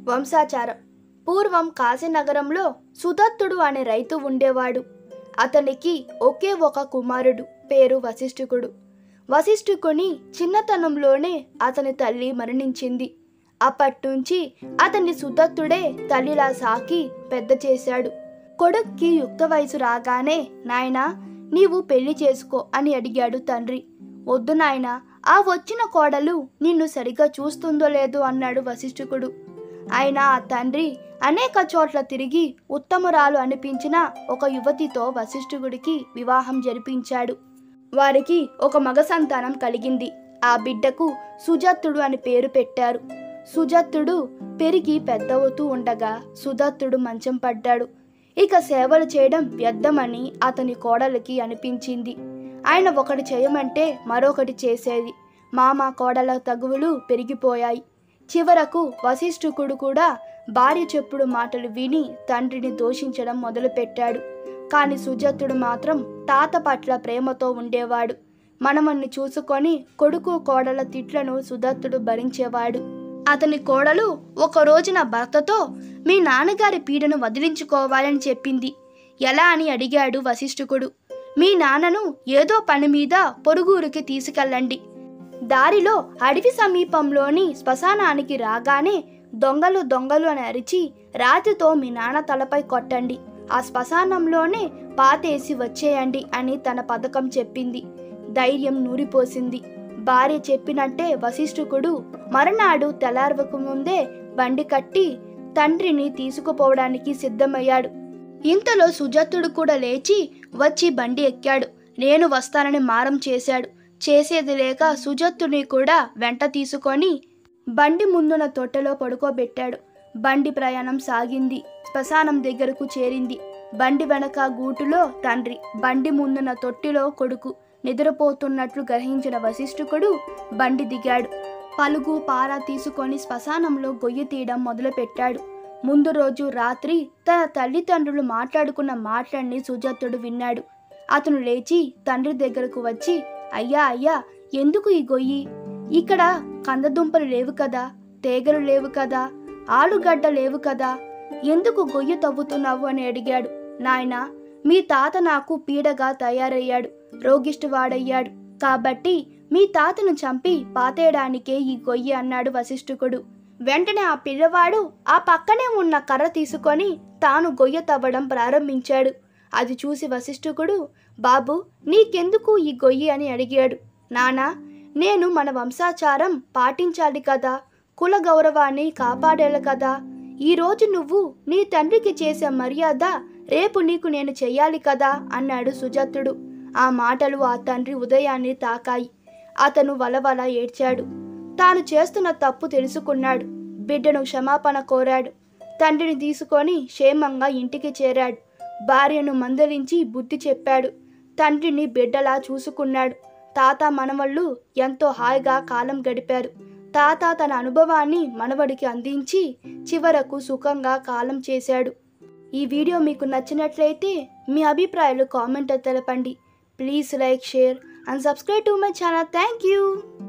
వంశాచారం. పూర్వం కాశీనగరంలో సుదత్తుడు అనే రైతు ఉండేవాడు. అతనికి ఒకే ఒక కుమారుడు, పేరు వశిష్ఠికుడు. వశిష్ఠికుని చిన్నతనంలోనే అతని తల్లి మరణించింది. అప్పట్నుంచి అతన్ని సుదత్తుడే తల్లిలా సాకి పెద్ద చేశాడు. కొడుక్కి యుక్త వయసు రాగానే, నాయనా నీవు పెళ్లి చేసుకో అని అడిగాడు తండ్రి. వద్దు నాయనా, ఆ వచ్చిన కోడలు నిన్ను సరిగ్గా చూస్తుందో లేదో అన్నాడు వశిష్ఠికుడు. అయినా ఆ తండ్రి అనేక చోట్ల తిరిగి ఉత్తమురాలు అనిపించిన ఒక యువతితో వశిష్ఠికుడికి వివాహం జరిపించాడు. వారికి ఒక మగ సంతానం కలిగింది. ఆ బిడ్డకు సుజత్తుడు అని పేరు పెట్టారు. సుజత్తుడు పెరిగి పెద్దవుతూ ఉండగా సుదత్తుడు మంచం పడ్డాడు. ఇక సేవలు చేయడం వ్యర్థమని అతని కోడలికి అనిపించింది. ఆయన ఒకటి చేయమంటే మరొకటి చేసేది. మామ కోడల తగువులు పెరిగిపోయాయి. చివరకు వశిష్ఠికుడు కూడా భార్య చెప్పుడు మాటలు విని తండ్రిని దూషించడం మొదలుపెట్టాడు. కానీ సుజత్తుడు మాత్రం తాత పట్ల ప్రేమతో ఉండేవాడు. మనమన్ని చూసుకొని కొడుకు కోడల తిట్లను సుదత్తుడు భరించేవాడు. అతని కోడలు ఒక రోజున భర్తతో, మీ నాన్నగారి పీడను వదిలించుకోవాలని చెప్పింది. ఎలా అని అడిగాడు వశిష్ఠికుడు. మీ నాన్నను ఏదో పని మీద పొరుగురికి తీసుకెళ్ళండి. దారిలో అడవి సమీపంలోని శ్మశానానికి రాగానే దొంగలు దొంగలు అని అరిచి రాతితో మీ నాన్న తలపై కొట్టండి. ఆ శ్మశానంలోనే పాతేసి వచ్చేయండి అని తన పథకం చెప్పింది. ధైర్యం నూరిపోసింది. భార్య చెప్పినట్టే వశిష్ఠికుడు మరునాడు తెల్లారవక ముందే బండి కట్టి తండ్రిని తీసుకుపోవడానికి సిద్ధమయ్యాడు. ఇంతలో సుజత్తుడు కూడా లేచి వచ్చి బండి ఎక్కాడు. నేను వస్తానని మారం చేశాడు. చేసేది లేక సుజత్తుని కూడా వెంట తీసుకొని బండి ముందున తొట్టెలో పడుకోబెట్టాడు. బండి ప్రయాణం సాగింది. శ్మశానం దగ్గరకు చేరింది. బండి వెనక గూటులో తండ్రి, బండి ముందున తొట్టిలో కొడుకు నిద్రపోతున్నట్లు గ్రహించిన వశిష్ఠికుడు బండి దిగాడు. పలుగు పార తీసుకొని శ్మశానంలో గొయ్యి తీయడం మొదలుపెట్టాడు. ముందు రోజు రాత్రి తన తల్లిదండ్రులు మాట్లాడుకున్న మాటలన్నీ సుజత్తుడు విన్నాడు. అతను లేచి తండ్రి దగ్గరకు వచ్చి, అయ్యా అయ్యా, ఎందుకు ఈ గొయ్యి? ఇక్కడ కందదుంపలు లేవు కదా, తేగలు లేవు కదా, ఆలుగడ్డ లేవు కదా, ఎందుకు గొయ్యి తవ్వుతున్నావు అని అడిగాడు. నాయనా, మీ తాత నాకు పీడగా తయారయ్యాడు, రోగిష్టివాడయ్యాడు, కాబట్టి మీ తాతను చంపి పాతేయడానికే ఈ గొయ్యి అన్నాడు వశిష్ఠికుడు. వెంటనే ఆ పిల్లవాడు ఆ పక్కనే ఉన్న కర్ర తీసుకొని తాను గొయ్య తవ్వడం ప్రారంభించాడు. అది చూసి వశిష్ఠికుడు, బాబు నీకెందుకు ఈ గొయ్యి అని అడిగాడు. నానా, నేను మన వంశాచారం పాటించాలి కదా, కుల గౌరవాన్ని కాపాడేలా కదా. ఈరోజు నువ్వు నీ తండ్రికి చేసే మర్యాద రేపు నీకు నేను చెయ్యాలి కదా అన్నాడు సుజత్తుడు. ఆ మాటలు ఆ తండ్రి ఉదయాన్ని తాకాయి. అతను వలవల ఏడ్చాడు. తాను చేస్తున్న తప్పు తెలుసుకున్నాడు. బిడ్డను క్షమాపణ కోరాడు. తండ్రిని తీసుకొని క్షేమంగా ఇంటికి చేరాడు. భార్యను మందలించి బుద్ధి చెప్పాడు. తండ్రిని బిడ్డలా చూసుకున్నాడు. తాత మనవళ్ళు ఎంతో హాయిగా కాలం గడిపారు. తాత తన అనుభవాన్ని మనవడికి అందించి చివరకు సుఖంగా కాలం చేశాడు. ఈ వీడియో మీకు నచ్చినట్లయితే మీ అభిప్రాయాలు కామెంట్ తెలపండి. Please like, share and subscribe to my channel. Thank you.